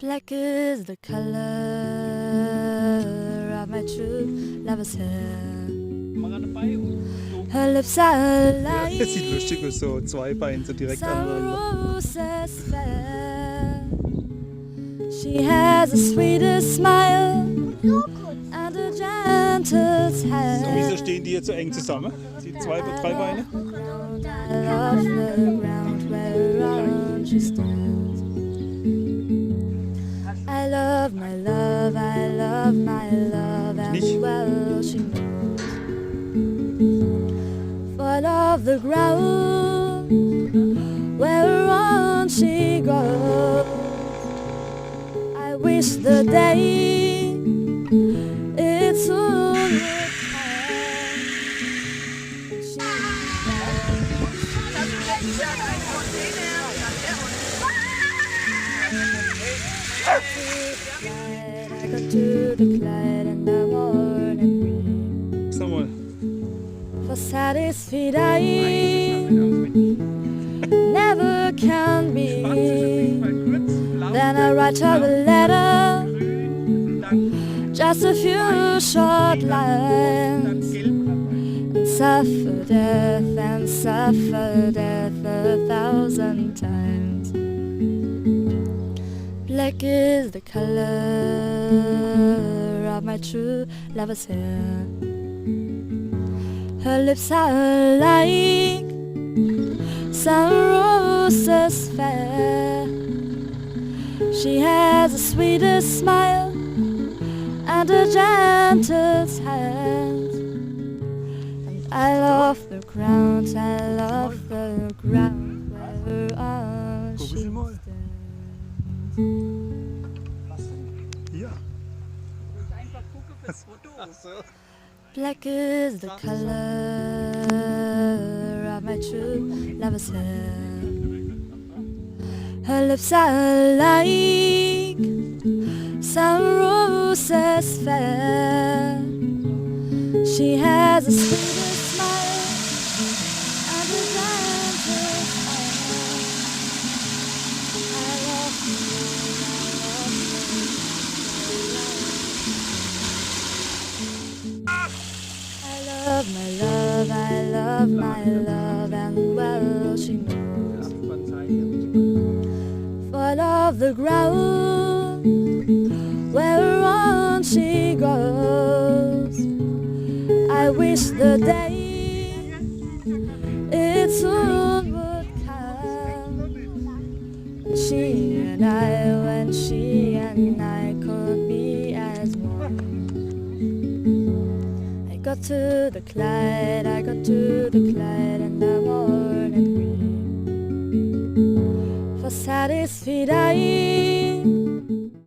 Black is the color of my true lover's hair. Her lips are like Das sieht lustig aus, so zwei Beine so direkt aneinander. roses fair. She has the sweetest smile and a gentle hand. So, wieso stehen die jetzt so eng zusammen? Die zwei, drei Beine? I love the ground whereon she stands. I love my love, I love my love, and well she knows. For I love the ground whereon she goes. I wish the day it soon would come. I got to the Clyde and the morning green. Sag mal. For satisfied I never can be. Then I write her a letter, just a few short lines, and suffer death 1,000 times. Black is the color of my true lover's hair. Her lips are like some roses fair. She has the sweetest smile and a gentle hand. And I love the ground whereon she stands. Ja. Black is the color of my true lover's hair. Her lips are like some roses fair. She has a sweetest smile and a gentle hand. I love you, I love my love, I love my love, and well she knows. For I love the ground whereon she goes. I wish the day it soon would come. When she and I could be as one. I got to the Clyde and the morning green. For satisfied I